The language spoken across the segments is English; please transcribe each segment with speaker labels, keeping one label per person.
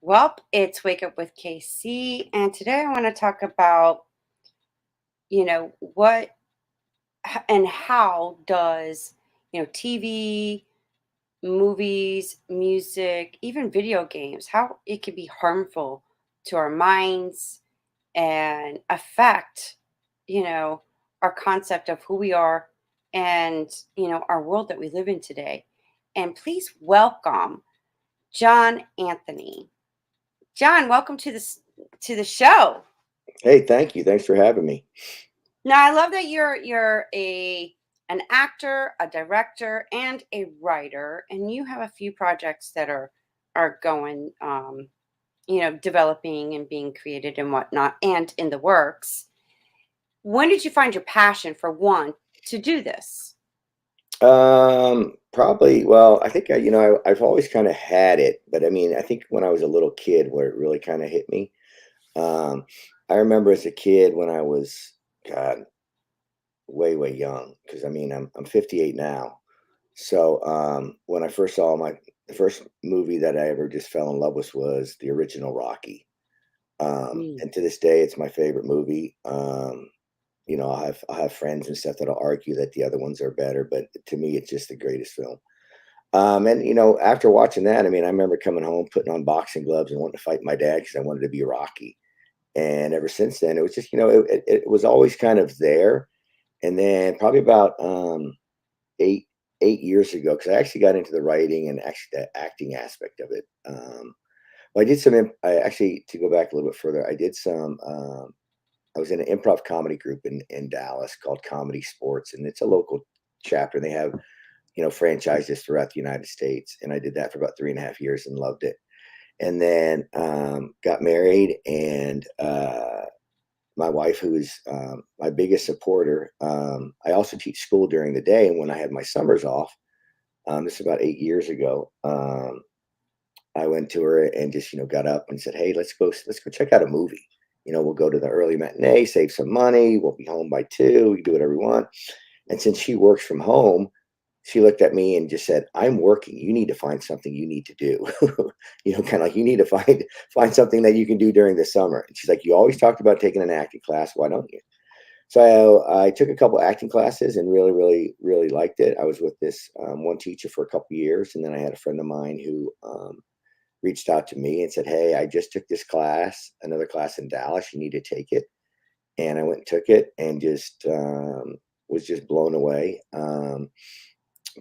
Speaker 1: Well, it's Wake Up with KC, and today I want to talk about, what and how does, TV, movies, music, even video games, how it can be harmful to our minds and affect, you know, our concept of who we are and, our world that we live in today. And please welcome John Anthony. John, welcome to the show.
Speaker 2: Hey, thank you. Thanks for having me.
Speaker 1: Now, I love that you're a an actor, a director, and a writer, and you have a few projects that are going, developing and being created and whatnot, and in the works. When did you find your passion for one to do this?
Speaker 2: Probably, well, I think I've always kind of had it, but I mean, I think when I was a little kid where it really kind of hit me. Um, I remember as a kid when I was, God, way, way young, because I mean, I'm 58 now. So, when I first saw the first movie that I ever just fell in love with was the original Rocky.
Speaker 1: Mm.
Speaker 2: And to this day, it's my favorite movie. I'll have friends and stuff that'll argue that the other ones are better, but to me, it's just the greatest film. And after watching that, I mean, I remember coming home, putting on boxing gloves, and wanting to fight my dad because I wanted to be Rocky. And ever since then, it was just, it was always kind of there. And then probably about eight 8 years ago, because I actually got into the writing and actually the acting aspect of it. Well, I did some. I actually, to go back a little bit further, I did some. I was in an improv comedy group in Dallas called Comedy Sportz, and it's a local chapter. They have franchises throughout the United States, and I did that for about 3.5 years and loved it. And then got married, and my wife, who is my biggest supporter, I also teach school during the day, and when I had my summers off, this is about 8 years ago. I went to her and just got up and said, "Hey, let's go check out a movie. We'll go to the early matinee, save some money. We'll be home by 2. We can do whatever we want." And since she works from home, she looked at me and just said, "I'm working. You need to find something you need to do. Kind of like you need to find something that you can do during the summer." And she's like, "You always talked about taking an acting class. Why don't you?" So I took a couple acting classes and really, really, really liked it. I was with this one teacher for a couple years, and then I had a friend of mine who reached out to me and said, "Hey, I just took this class, another class in Dallas. You need to take it." And I went and took it and just was just blown away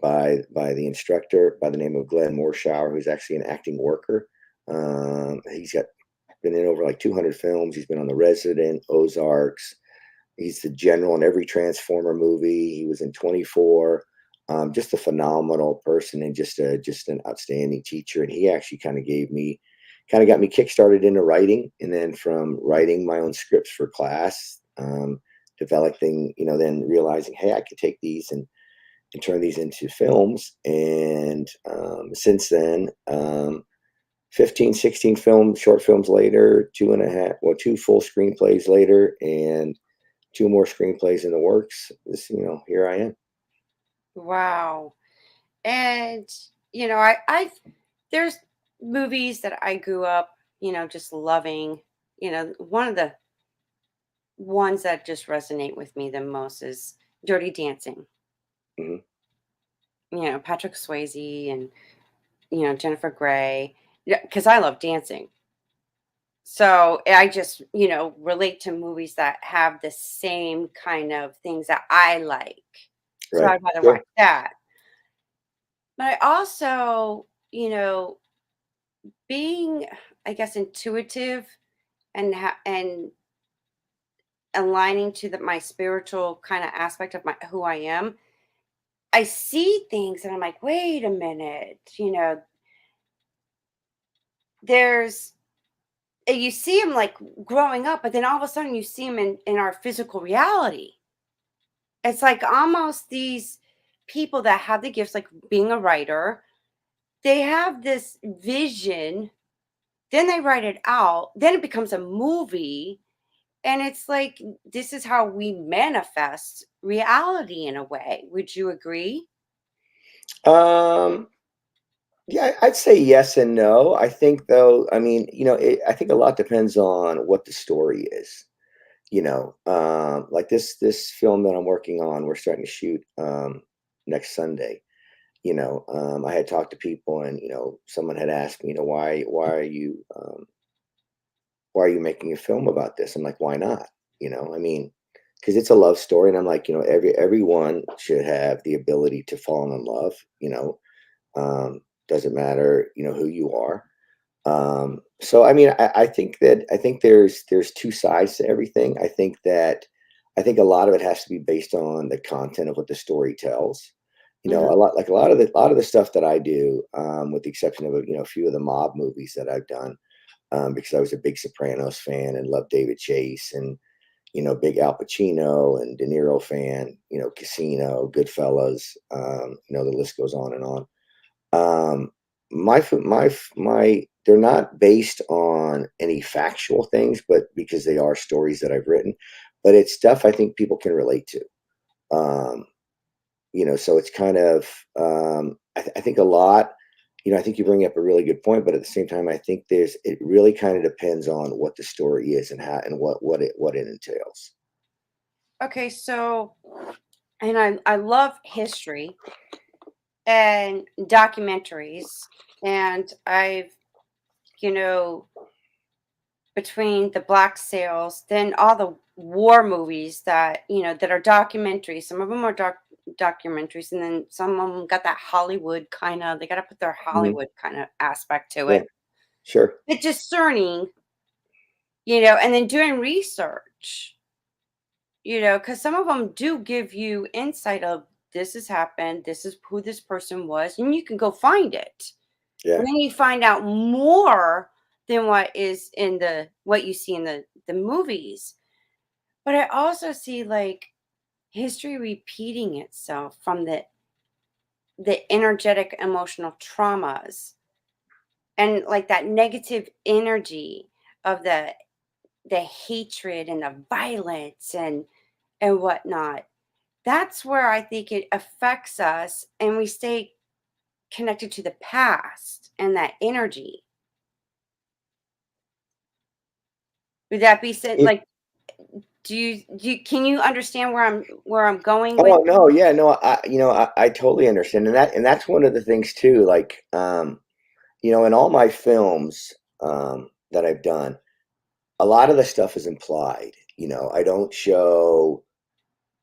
Speaker 2: by the instructor by the name of Glenn Morshower, who's actually an acting worker. He's been in over like 200 films. He's been on The Resident, Ozarks. He's the general in every Transformer movie. He was in 24. Just a phenomenal person and just an outstanding teacher. And he actually kind of got me kickstarted into writing. And then from writing my own scripts for class, developing, then realizing, hey, I could take these and turn these into films. And since then, 15, 16 short films later, two full screenplays later, and 2 more screenplays in the works. Here I am.
Speaker 1: Wow. And I there's movies that I grew up, just loving. One of the ones that just resonate with me the most is Dirty Dancing.
Speaker 2: Mhm.
Speaker 1: Patrick Swayze and Jennifer Grey. Yeah, because I love dancing. So I just relate to movies that have the same kind of things that I like. So
Speaker 2: Right.
Speaker 1: I'd rather watch
Speaker 2: Sure.
Speaker 1: that. But I also, being, I guess, intuitive and aligning to my spiritual kind of aspect of my who I am, I see things and I'm like, wait a minute, there's you see him like growing up, but then all of a sudden you see him in our physical reality. It's like almost these people that have the gifts, like being a writer, they have this vision, then they write it out, then it becomes a movie. And it's like, this is how we manifest reality in a way. Would you agree?
Speaker 2: Um, Yeah, I'd say yes and no. I think though, I mean, I think a lot depends on what the story is. Like this film that I'm working on, we're starting to shoot next Sunday. I had talked to people, and someone had asked me, why are you making a film about this? I'm like, why not? I mean, because it's a love story, and I'm like, everyone should have the ability to fall in love. Doesn't matter, who you are. So I mean, I think there's two sides to everything. I think a lot of it has to be based on the content of what the story tells.
Speaker 1: Hmm.
Speaker 2: A lot of the stuff that I do, with the exception of a few of the mob movies that I've done, because I was a big Sopranos fan and loved David Chase, and big Al Pacino and De Niro fan. Casino, Goodfellas. The list goes on and on. Um, my they're not based on any factual things, but because they are stories that I've written, but it's stuff I think people can relate to. Um, so it's kind of, I think a lot. I think you bring up a really good point, but at the same time, I think it really kind of depends on what the story is and how and what it entails.
Speaker 1: Okay, so and I love history and documentaries, and I've you know between the black sails, then all the war movies that that are documentaries. Some of them are documentaries, and then some of them got that Hollywood kind of. They got to put their
Speaker 2: Mhm.
Speaker 1: Hollywood kind of aspect to
Speaker 2: Yeah,
Speaker 1: it.
Speaker 2: sure.
Speaker 1: But discerning, and then doing research, because some of them do give you insight of this has happened, this is who this person was, and you can go find it. And
Speaker 2: Yeah.
Speaker 1: then you find out more than what you see in the movies. But I also see like history repeating itself from the energetic emotional traumas and like that negative energy of the hatred and the violence and whatnot. That's where I think it affects us and we stay connected to the past and that energy. Would that be said? Like, do you can you understand where I'm going with?
Speaker 2: Oh no, yeah, no, I totally understand, and that's one of the things too. Like, in all my films, that I've done, a lot of the stuff is implied. I don't show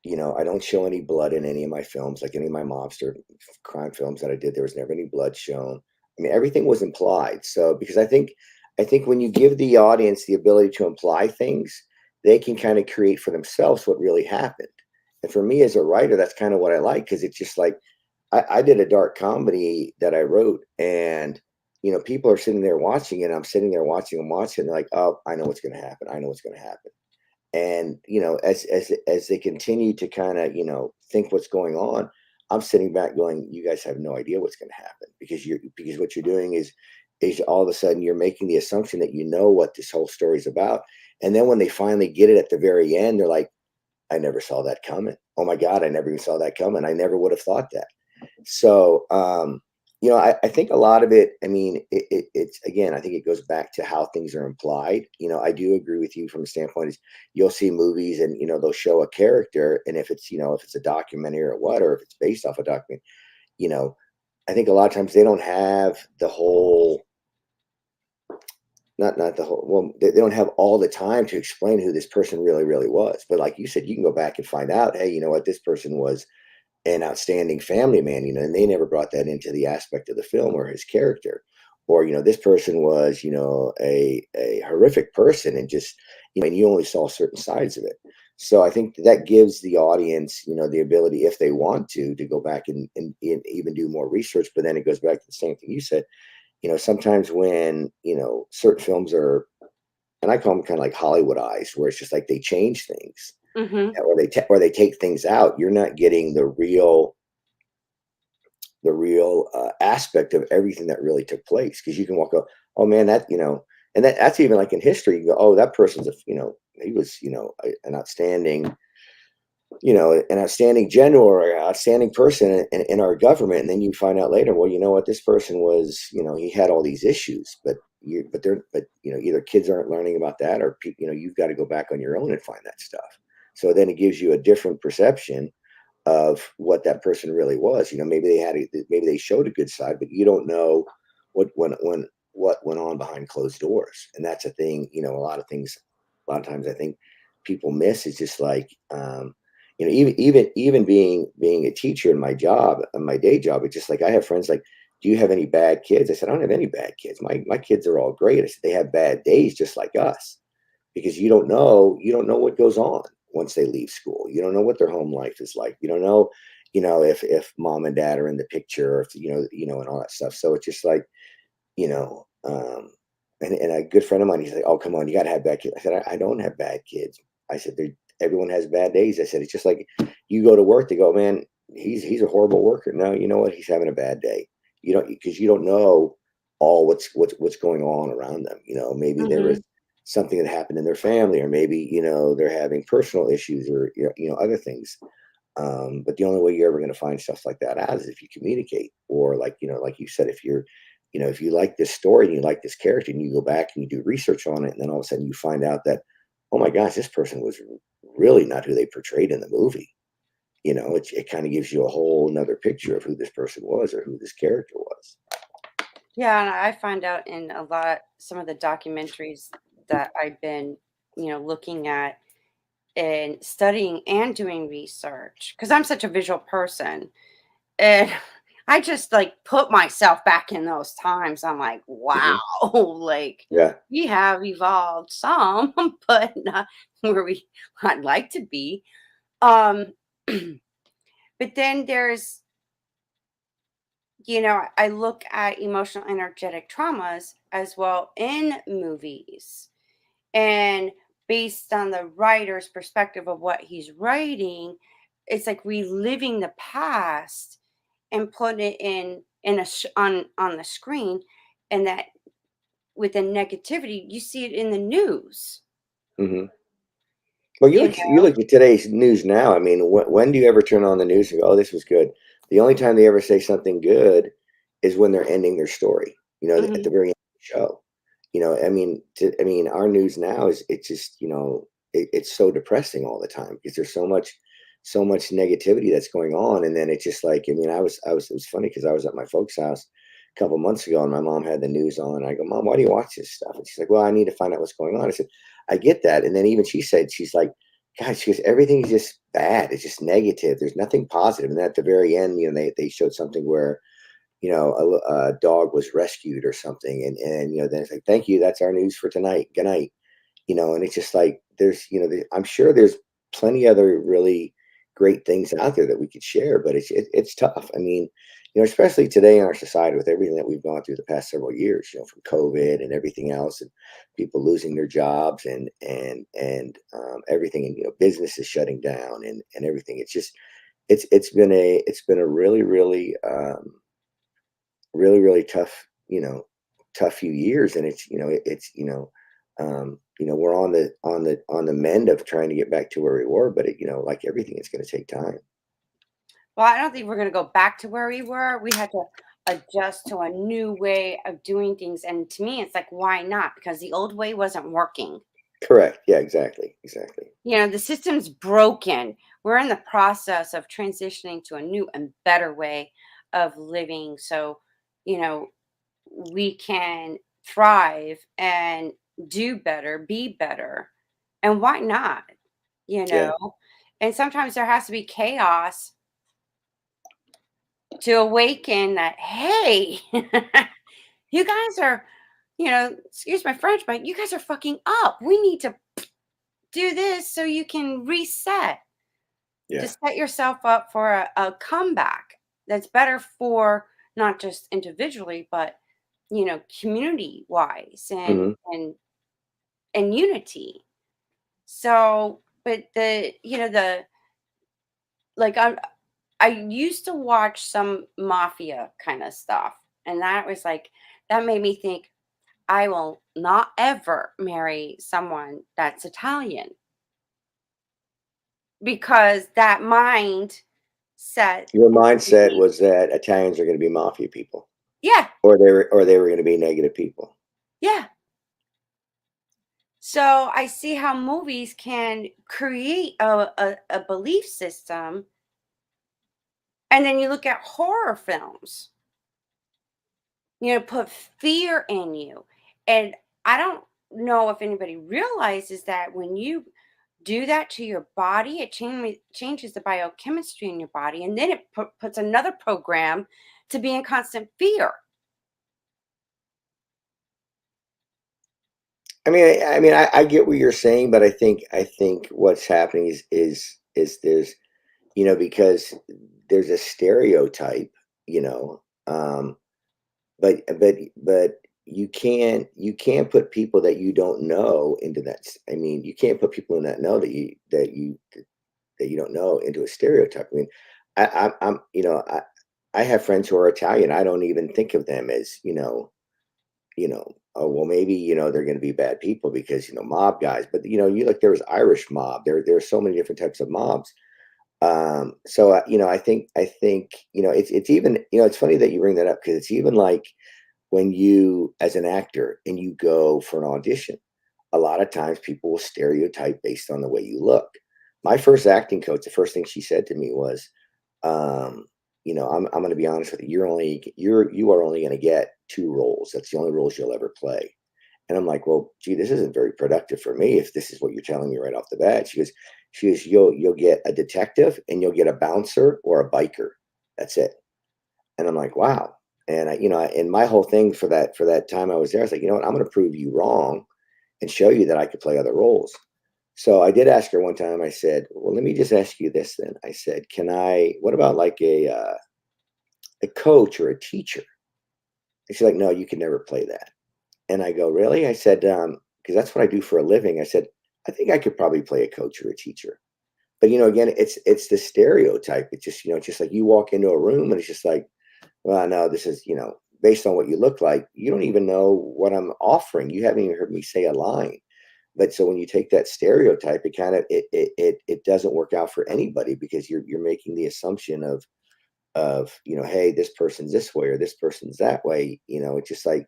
Speaker 2: any blood in any of my films, like any of my mobster crime films that I did. There was never any blood shown. I mean, everything was implied. So because I think when you give the audience the ability to imply things, they can kind of create for themselves what really happened. And for me as a writer, that's kind of what I like, because it's just like I did a dark comedy that I wrote, and people are sitting there watching it. I'm sitting there watching them watch it, and they're like, "Oh, I know what's going to happen. I know what's going to happen." And as they continue to kind of think what's going on, I'm sitting back going, you guys have no idea what's going to happen, because what you're doing is all of a sudden you're making the assumption that you know what this whole story is about, and then when they finally get it at the very end, they're like, I never saw that coming. Oh my god, I never even saw that coming. I never would have thought that. So, I think a lot of it, I mean, it's again, I think it goes back to how things are implied. I do agree with you from a standpoint is you'll see movies, and, they'll show a character. And if it's a documentary or what, or if it's based off a document, you know, I think a lot of times they don't have the whole, not the whole, well, they don't have all the time to explain who this person really, really was. But like you said, you can go back and find out, hey, you know what, this person was an outstanding family man, and they never brought that into the aspect of the film or his character. Or, this person was, a horrific person, and just, and you only saw certain sides of it. So I think that gives the audience, the ability, if they want to go back and even do more research. But then it goes back to the same thing you said, sometimes when, certain films are, and I call them kind of like Hollywoodized, where it's just like they change things,
Speaker 1: Hmm.
Speaker 2: or they take things out. You're not getting the real aspect of everything that really took place, because you can walk up, oh man, and that's even like in history. You go, oh, that person's he was an outstanding an outstanding general or an outstanding person in our government, and then you find out later, well, you know what, this person was, he had all these issues, but either kids aren't learning about that, or you've got to go back on your own and find that stuff. So then it gives you a different perception of what that person really was. Maybe maybe they showed a good side, but you don't know what went on behind closed doors. And that's a thing. A lot of times I think people miss is just like, even being a teacher in my job, my day job. It's just like, I have friends like, do you have any bad kids? I said, I don't have any bad kids. My kids are all great. I said, they have bad days just like us, because you don't know what goes on once they leave school. You don't know what their home life is like. You don't know, if mom and dad are in the picture, or if, and all that stuff. So it's just like, you know, um, and a good friend of mine, he's like, "Oh, come on, you got to have bad kids." I said, I don't have bad kids. I said, everyone has bad days. I said, it's just like you go to work, they go, man, he's a horrible worker. No, you know what? He's having a bad day. Because you don't know all what's going on around them. Maybe there was
Speaker 1: Mhm.
Speaker 2: something that happened in their family, or maybe, they're having personal issues, or, other things. But the only way you're ever going to find stuff like that out is if you communicate, or like, like you said, if you like this story and you like this character, and you go back and you do research on it, and then all of a sudden you find out that, oh my gosh, this person was really not who they portrayed in the movie. It kind of gives you a whole nother picture of who this person was, or who this character was.
Speaker 1: Yeah, and I find out in some of the documentaries that I've been, looking at and studying and doing research, because I'm such a visual person. And I just like put myself back in those times. I'm like, wow,
Speaker 2: Hmm.
Speaker 1: like
Speaker 2: Yeah.
Speaker 1: we have evolved some, but not where I'd like to be. Um, but then there's, I look at emotional energetic traumas as well in movies. And based on the writer's perspective of what he's writing, it's like reliving the past and put it on the screen. And that with the negativity, you see it in the news.
Speaker 2: Hmm. Well,
Speaker 1: You
Speaker 2: you look at today's news now. I mean, when do you ever turn on the news and go, "Oh, this was good"? The only time they ever say something good is when they're ending their story. At the
Speaker 1: Mhm.
Speaker 2: very end of the show. Our news now is, it's just, it's so depressing all the time, because there's so much negativity that's going on. And then it's just like, it was funny, because I was at my folks' house a couple months ago, and my mom had the news on. I go, "Mom, why do you watch this stuff?" And she's like, "Well, I need to find out what's going on." I said, I get that. And then even she said, she's like, "God," she goes, "everything's just bad. It's just negative. There's nothing positive." And then at the very end, they showed something where, a dog was rescued or something. And then it's like, "Thank you. That's our news for tonight. Good night." And it's just like, I'm sure there's plenty other really great things out there that we could share, but it's tough. Especially today in our society, with everything that we've gone through the past several years, from COVID and everything else, and people losing their jobs, and everything, and businesses shutting down, and everything. It's just it's been a really, really, really, really tough, tough few years. And we're on the mend of trying to get back to where we were, but like everything, it's going to take time.
Speaker 1: Well, I don't think we're going to go back to where we were. We had to adjust to a new way of doing things. And to me, it's like, why not? Because the old way wasn't working.
Speaker 2: Correct. Yeah, exactly. Exactly.
Speaker 1: The system's broken. We're in the process of transitioning to a new and better way of living. So, you know, we can thrive and do better, be better. And why not? You
Speaker 2: Yeah.
Speaker 1: know? And sometimes there has to be chaos to awaken that, hey, you guys are, excuse my French, but you guys are fucking up. We need to do this so you can reset to
Speaker 2: Yeah.
Speaker 1: set yourself up for a comeback that's better for not just individually, but community wise
Speaker 2: Hmm.
Speaker 1: and unity. So, but the like I used to watch some mafia kind of stuff, and that made me think I will not ever marry someone that's Italian. because that mind set
Speaker 2: Your
Speaker 1: and
Speaker 2: mindset
Speaker 1: belief.
Speaker 2: was that Italians are going to be mafia people,
Speaker 1: Yeah,
Speaker 2: or they were going to be negative people.
Speaker 1: yeah. So I see how movies can create a belief system. And then you look at horror films, put fear in you. And I don't know if anybody realizes that when you do that to your body, it changes the biochemistry in your body. And then it puts another program to be in constant fear.
Speaker 2: I get what you're saying, but I think what's happening is there's, because there's a stereotype, you know, but you can't put people that you don't know into that. You can't put people in that know that you don't know into a stereotype. I'm I have friends who are Italian. I don't even think of them as oh well, maybe they're going to be bad people because mob guys. But you look, there was Irish mob. There are so many different types of mobs. I think it's even it's funny that you bring that up because it's even like when you as an actor and you go for an audition, a lot of times people will stereotype based on the way you look. My first acting coach, the first thing she said to me was, I'm going to be honest with you. You are only going to get two roles. That's the only roles you'll ever play. And I'm like, well, gee, this isn't very productive for me if this is what you're telling me right off the bat. She goes, you'll get a detective and you'll get a bouncer or a biker. That's it. And I'm like, wow. And and my whole thing for that time I was there, I was like, you know what, I'm going to prove you wrong and show you that I could play other roles. So I did ask her one time. I said, well, let me just ask you this then. I said, what about like a coach or a teacher? And she's like, no, you can never play that. And I go, really? I said, because that's what I do for a living. I said, I think I could probably play a coach or a teacher. But again, it's the stereotype. It's just it's just like you walk into a room and it's just like, well, no, this is based on what you look like. You don't even know what I'm offering. You haven't even heard me say a line. But so when you take that stereotype, it kind of it doesn't work out for anybody because you're making the assumption of hey, this person's this way or this person's that way. It's just like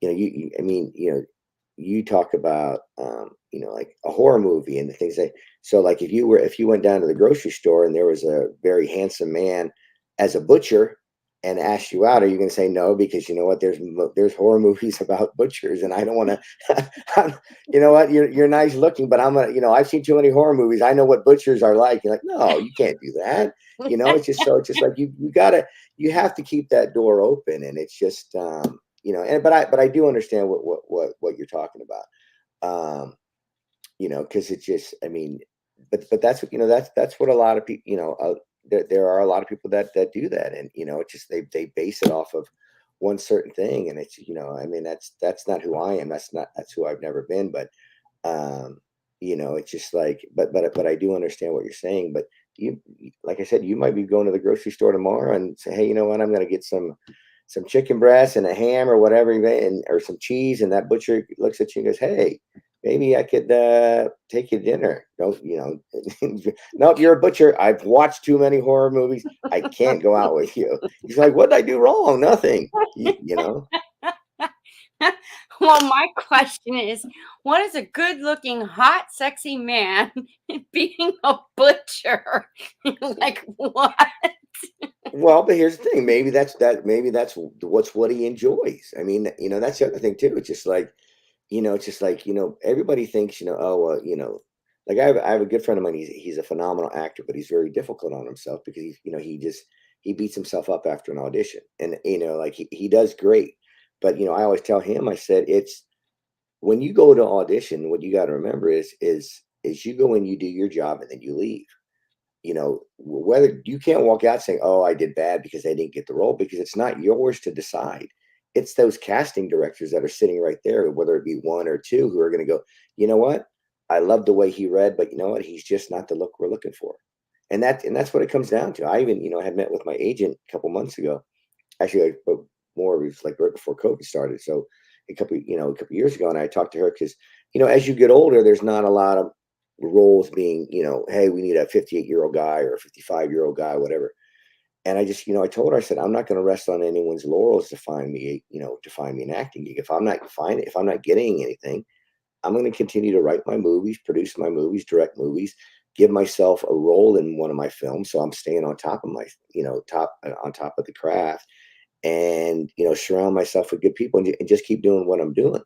Speaker 2: you talk about like a horror movie and the things that, so like if you went down to the grocery store and there was a very handsome man as a butcher and asked you out, are you going to say no because you know what, there's horror movies about butchers and I don't want to you know what, you're nice looking, but I'm I've seen too many horror movies, I know what butchers are like. You're like, no, you can't do that. It's just like you have to keep that door open. And it's just but I do understand what you're talking about. Because it just, but that's what that's what a lot of people, there are a lot of people that do that, and it's just they base it off of one certain thing, and it's that's not who I am. That's who I've never been. But it's just like, but I do understand what you're saying. But you, like I said, you might be going to the grocery store tomorrow and say, hey, you know what, I'm going to get some chicken breast and a ham or whatever, or some cheese, and that butcher looks at you and goes, hey, maybe I could take you to dinner. Don't nope, you're a butcher. I've watched too many horror movies. I can't go out with you. He's like, what did I do wrong? Nothing.
Speaker 1: Well, my question is, what is a good-looking, hot, sexy man being a butcher? Like what?
Speaker 2: Well, but here's the thing. Maybe that's what he enjoys. That's the other thing too. It's just like, it's just like, everybody thinks, oh, well, like I have a good friend of mine. He's a phenomenal actor, but he's very difficult on himself because he beats himself up after an audition, and like he does great. But I always tell him, I said, it's when you go to audition, what you got to remember is you go in, you do your job, and then you leave. Whether you can't walk out saying, oh, I did bad because I didn't get the role, because it's not yours to decide. It's those casting directors that are sitting right there, whether it be one or two, who are going to go, you know what, I love the way he read, but you know what, he's just not the look we're looking for. And that's what it comes down to. I even had met with my agent a couple months ago, actually, but more, it was like right before COVID started, so a couple years ago. And I talked to her because as you get older, there's not a lot of roles being, hey, we need a 58-year-old guy or a 55-year-old guy, whatever. And I just, I told her, I said, I'm not going to rest on anyone's laurels to find me, to find me an acting gig. If I'm not getting anything, I'm going to continue to write my movies, produce my movies, direct movies, give myself a role in one of my films. So I'm staying on top of my, on top of the craft, and, surround myself with good people, and just keep doing what I'm doing,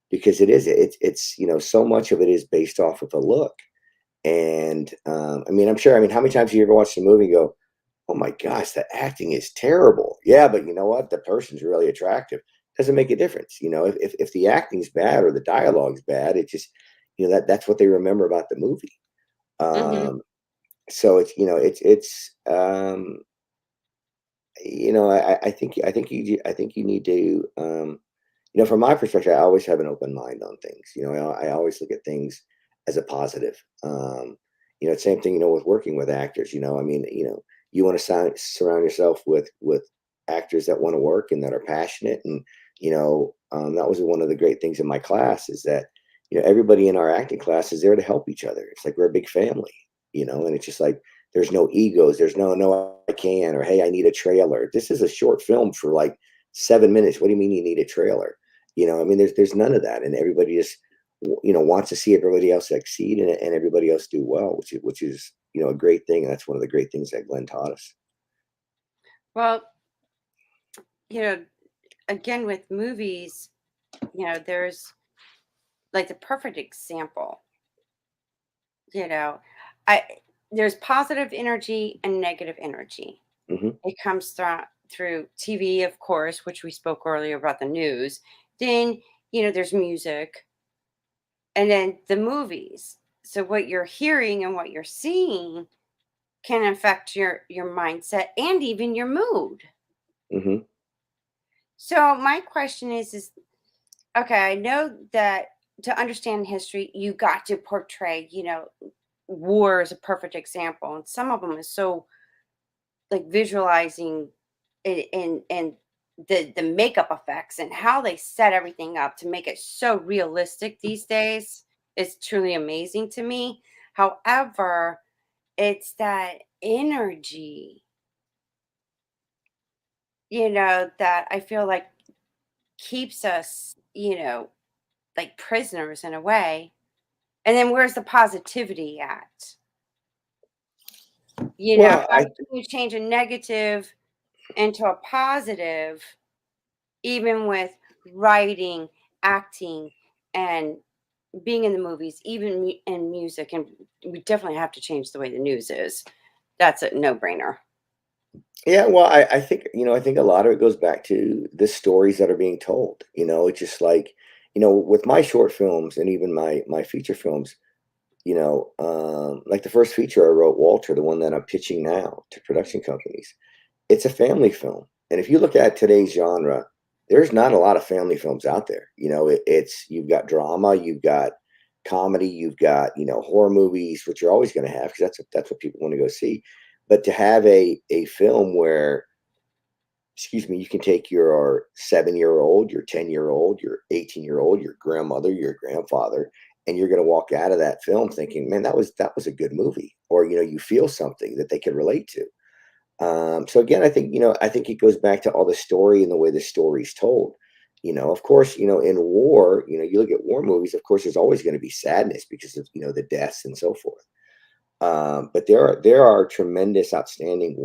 Speaker 2: because it's, so much of it is based off of a look. And, I mean, I'm sure, I mean, how many times have you ever watched a movie and go, oh my gosh, the acting is terrible. Yeah, but you know what? The person's really attractive. Doesn't make a difference. If the acting's bad or the dialogue's bad, it just, that's what they remember about the movie.
Speaker 1: Hmm.
Speaker 2: So it's, I think you need to, from my perspective, I always have an open mind on things. I always look at things as a positive. Same thing, with working with actors. I mean, you want to surround yourself with actors that want to work and that are passionate. And that was one of the great things in my class, is that everybody in our acting class is there to help each other. It's like we're a big family. And it's just like there's no egos. There's no I can, or hey, I need a trailer. This is a short film for like 7 minutes. What do you mean you need a trailer? I mean, there's none of that, and everybody just wants to see everybody else succeed, and everybody else do well, which is a great thing. And that's one of the great things that Glenn taught us.
Speaker 1: Well, you know, again with movies, there's like the perfect example. You know, I there's positive energy and negative energy.
Speaker 2: Hmm.
Speaker 1: It comes through TV, of course, which we spoke earlier about the news. Then, there's music, and then the movies. So what you're hearing and what you're seeing can affect your mindset and even your mood.
Speaker 2: Hmm.
Speaker 1: So my question is okay, I know that to understand history, you got to portray, war is a perfect example. And some of them is so like visualizing it and the makeup effects and how they set everything up to make it so realistic these days is truly amazing to me. However, it's that energy, that I feel like keeps us, like prisoners in a way. And then where's the positivity at?
Speaker 2: Well,
Speaker 1: How can you change a negative into a positive, even with writing, acting, and being in the movies, even in music? And we definitely have to change the way the news is. That's a no brainer.
Speaker 2: yeah, well, I think a lot of it goes back to the stories that are being told. It's just like, with my short films and even my feature films, like the first feature I wrote, Walter, the one that I'm pitching now to production companies, it's a family film. And if you look at today's genre, there's not a lot of family films out there. It's you've got drama, you've got comedy, you've got horror movies, which you're always going to have, because that's what people want to go see. But to have a film where, excuse me, you can take your 7-year-old, your 10-year-old, your 18-year-old, your grandmother, your grandfather, and you're going to walk out of that film thinking, man, that was a good movie, or you feel something that they can relate to. So again, I think it goes back to all the story and the way the story's told. Of course, in war, you look at war movies, of course, there's always going to be sadness because of, the deaths and so forth. But there are tremendous, outstanding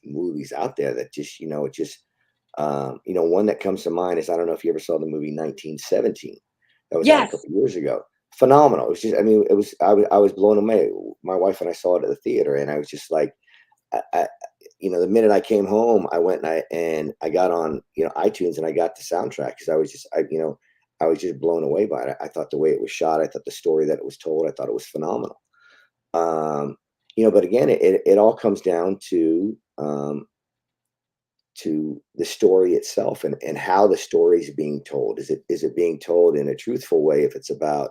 Speaker 2: movies out there that just, it just, one that comes to mind is, I don't know if you ever saw the movie 1917 that was out a
Speaker 1: Yes.
Speaker 2: couple years ago. Phenomenal. It was just, I mean, I was blown away. My wife and I saw it at the theater, and I was just like, I the minute I came home, I went and I got on, iTunes, and I got the soundtrack, because I was just blown away by it. I thought the way it was shot, I thought the story that it was told, I thought it was phenomenal. Um, but again, it all comes down to the story itself, and how the story is being told. Is it being told in a truthful way? If it's about,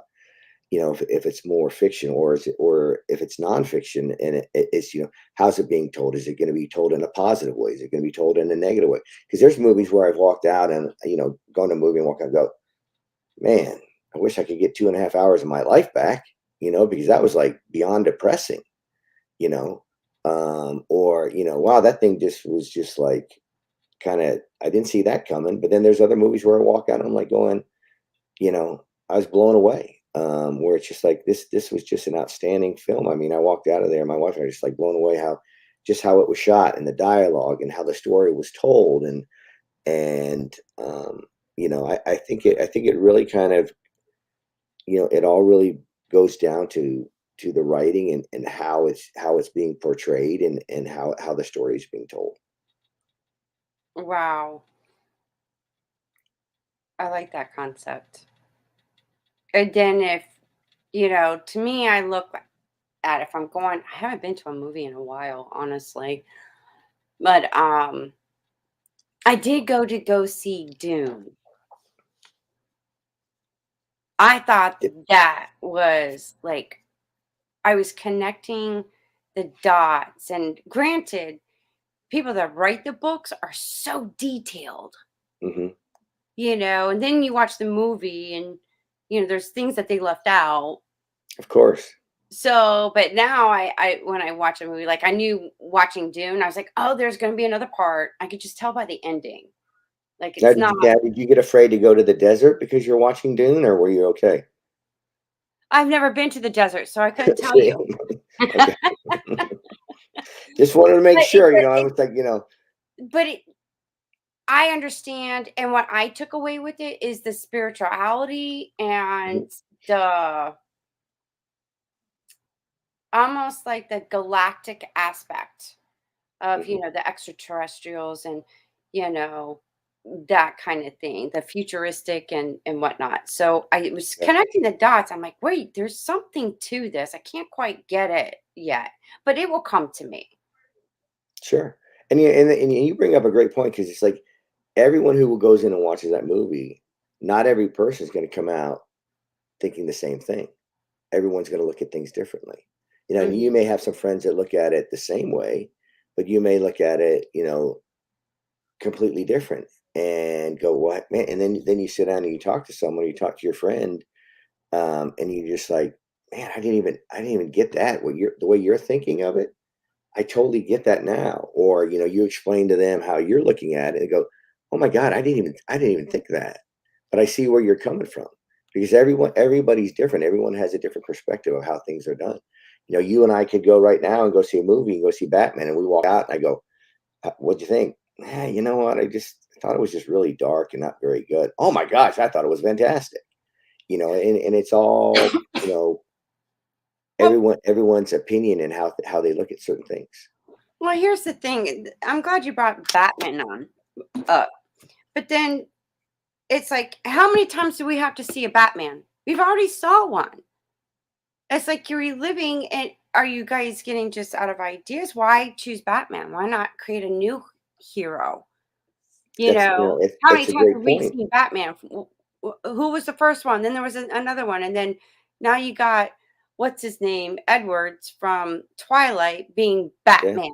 Speaker 2: if it's more fiction, or if it's nonfiction, and it's, how's it being told? Is it going to be told in a positive way? Is it going to be told in a negative way? Because there's movies where I've walked out and, gone to a movie and walk out and go, man, I wish I could get 2.5 hours of my life back. because that was like beyond depressing, you know, or, wow, that thing just was just like kind of, I didn't see that coming. But then there's other movies where I walk out and I'm like going, I was blown away. Where it's just like this was just an outstanding film. I mean, I walked out of there, my wife and I were just like blown away how it was shot and the dialogue and how the story was told. And I think it really kind of, it all really goes down to the writing and how it's being portrayed and how the story is being told.
Speaker 1: Wow. I like that concept. And then to me, I look at if I'm going, I haven't been to a movie in a while, honestly. But I did go see Dune. I thought
Speaker 2: It-
Speaker 1: that was like I was connecting the dots. And granted, people that write the books are so detailed,
Speaker 2: mhm,
Speaker 1: and then you watch the movie and there's things that they left out.
Speaker 2: of course.
Speaker 1: So, but now I when I watch a movie, like I knew watching Dune, I was like, oh, there's gonna be another part. I could just tell by the ending. Like
Speaker 2: Now,
Speaker 1: it's not.
Speaker 2: did you get afraid to go to the desert because you're watching Dune, or were you okay?
Speaker 1: I've never been to the desert, so I couldn't tell
Speaker 2: Same.
Speaker 1: you.
Speaker 2: Okay. Just wanted to make
Speaker 1: But
Speaker 2: sure, I was like,
Speaker 1: but it I understand, and what I took away with it is the spirituality
Speaker 2: mhm,
Speaker 1: and the almost like the galactic aspect of,
Speaker 2: mhm,
Speaker 1: the extraterrestrials and, you know, that kind of thing, the futuristic and whatnot. So I was
Speaker 2: yeah,
Speaker 1: connecting the dots. I'm like, wait, there's something to this. I can't quite get it yet, but it will come to me.
Speaker 2: sure. And you bring up a great point because it's like everyone who goes in and watches that movie, not every person is going to come out thinking the same thing. Everyone's going to look at things differently. And
Speaker 1: Mhm.
Speaker 2: you may have some friends that look at it the same way, but you may look at it, completely different and go, what, man? And then you sit down and you talk to someone, you talk to your friend, and you're just like, man, I didn't even get that. The way you're thinking of it, I totally get that now. Or, you explain to them how you're looking at it and go, oh my God, I didn't even think of that. But I see where you're coming from because everybody's different. Everyone has a different perspective of how things are done. You and I could go right now and go see a movie and go see Batman, and we walk out and I go, what'd you think? You know what? I thought it was just really dark and not very good. Oh my gosh, I thought it was fantastic. And it's all,
Speaker 1: Well,
Speaker 2: everyone's opinion and how they look at certain things.
Speaker 1: well, here's the thing. I'm glad you brought Batman on up, but then it's like, how many times do we have to see a Batman? We've already saw one. It's like you're reliving it. Are you guys getting just out of ideas? Why choose Batman? Why not create a new hero?
Speaker 2: That's you know, it,
Speaker 1: How many
Speaker 2: it's a
Speaker 1: times
Speaker 2: great
Speaker 1: have we
Speaker 2: point.
Speaker 1: seen Batman? Who was the first one? Then there was another one, and then now you got what's his name, Edwards from Twilight being
Speaker 2: Yeah.
Speaker 1: Batman.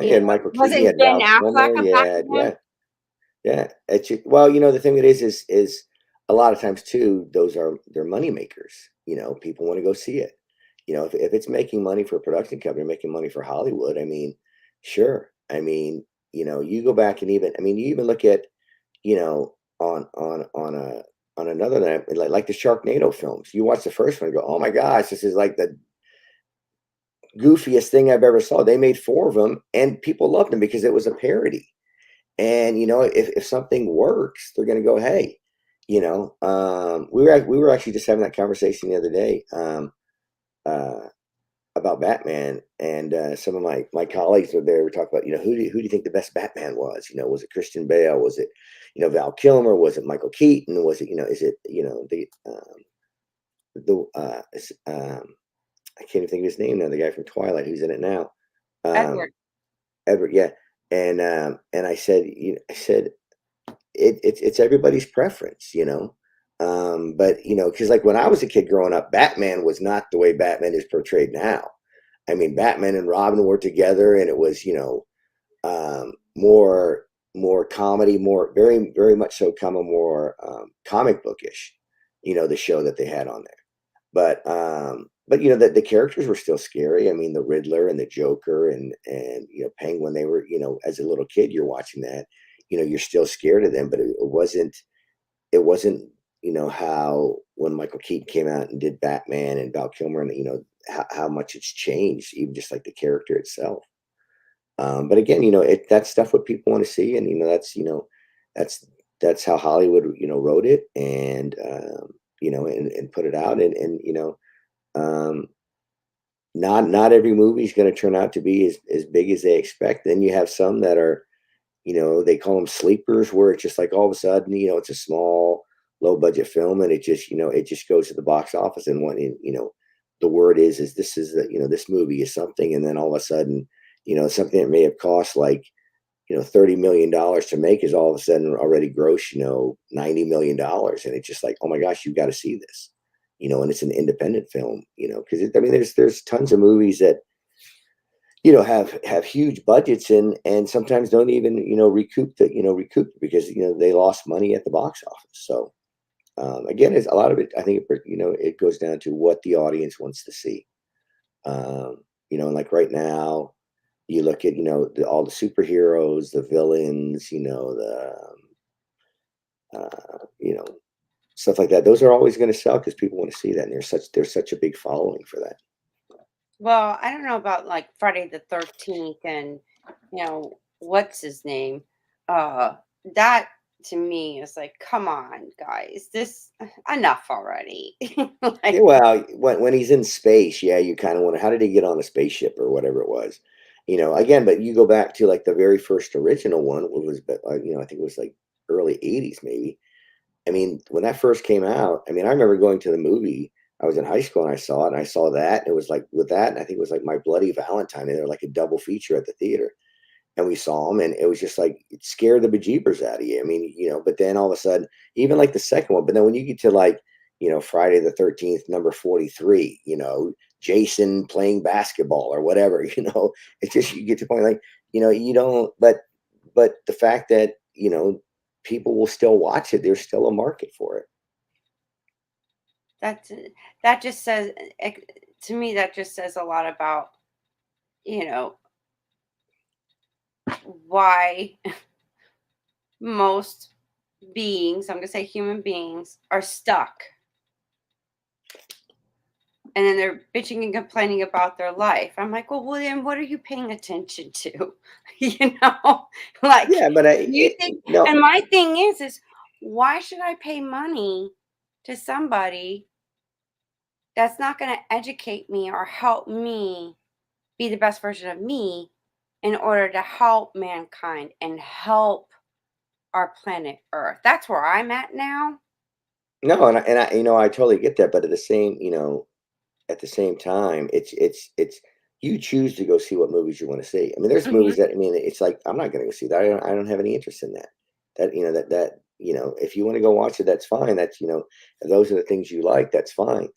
Speaker 2: You had Michael Keaton, you
Speaker 1: Wasn't
Speaker 2: had
Speaker 1: Ben
Speaker 2: Val
Speaker 1: Affleck
Speaker 2: Kilmer,
Speaker 1: a Batman?
Speaker 2: yeah. Well, the thing that is a lot of times too, they're money makers. People want to go see it. If it's making money for a production company, making money for Hollywood, I mean, sure. I mean, you go back and you even look at, on another night, like the Sharknado films. You watch the first one and go, oh my gosh, this is like the goofiest thing I've ever saw. They made four of them, and people loved them because it was a parody. And if something works, they're going to go, hey, we were actually just having that conversation the other day uh, about Batman, and some of my colleagues were there. Were talking about who do you think the best Batman was? Was it Christian Bale? Was it Val Kilmer? Was it Michael Keaton? Was it is it the I can't even think of his name now. The guy from Twilight who's in it now. Um,
Speaker 1: Edward.
Speaker 2: Edward, yeah. And I said it's everybody's preference, but because like when I was a kid growing up, Batman was not the way Batman is portrayed now. I mean, Batman and Robin were together, and it was more comedy, more very very much so, more comic bookish. The show that they had on there. but you know, the characters were still scary. I mean, the Riddler and the Joker and you know, Penguin, they were, you know, as a little kid, you're watching that, you know, you're still scared of them, but it wasn't, you know, how when Michael Keaton came out and did Batman and Val Kilmer, and you know how much it's changed, even just like the character itself. But again, you know, that's stuff what people want to see, and you know, that's that's how Hollywood, you know, wrote it, and you know, and put it out, and you know, um, not every movie is going to turn out to be as big as they expect. Then you have some that are, you know, they call them sleepers, where it's just like all of a sudden, you know, it's a small, low budget film, and it just, you know, it just goes to the box office, and when you know, the word is this is the, you know, this movie is something, and then all of a sudden, you know, something that may have cost like, you know, $30 million to make is all of a sudden already gross, you know, $90 million, and it's just like, oh my gosh, you've got to see this, you know, and it's an independent film, you know, because I mean, there's tons of movies that, you know, have huge budgets and sometimes don't even, you know, recoup because, you know, they lost money at the box office. So again, it's a lot of it. I think you know, it goes down to what the audience wants to see. You know, and like right now, you look at, you know, all the superheroes, the villains, you know, you know, stuff like that. Those are always going to sell because people want to see that, and there's such a big following for that.
Speaker 1: Well, I don't know about like Friday the 13th and, what's his name? Uh, that to me is like, come on, guys, this enough already.
Speaker 2: Yeah,
Speaker 1: Like,
Speaker 2: well, when he's in space, yeah, you kind of wonder how did he get on a spaceship or whatever it was, you know. Again, but you go back to like the very first original one, it was, you know, I think it was like early '80s, maybe. I mean, when that first came out, I mean, I remember going to the movie. I was in high school and I saw it, and I saw that, and it was like with that, and I think it was like My Bloody Valentine, and they were like a double feature at the theater, and we saw them, and it was just like it scared the bejeebers out of you. I mean, you know, but then all of a sudden, even like the second one, but then when you get to like, you know, Friday the 13th, number 43, you know, Jason playing basketball or whatever, you know, it's just you get to the point like, you know, you don't, but the fact that, you know, people will still watch it, there's still a market for it.
Speaker 1: that's that just says to me that just says a lot about you know why most beings, I'm gonna say human beings, are stuck. And then they're bitching and complaining about their life. I'm like, well, William, what are you paying attention to? You know, like
Speaker 2: Yeah, but
Speaker 1: you think.
Speaker 2: no,
Speaker 1: And my thing is why should I pay money to somebody that's not going to educate me or help me be the best version of me in order to help mankind and help our planet Earth? That's where I'm at now.
Speaker 2: no, and I, you know, I totally get that, but at the same, you know, at the same time, it's you choose to go see what movies you want to see. I mean, there's
Speaker 1: Mhm.
Speaker 2: movies that I mean, it's like I'm not going to go see that. I don't have any interest in that. That you know that you know, if you want to go watch it, that's fine. That's, you know, if those are the things you like, that's fine.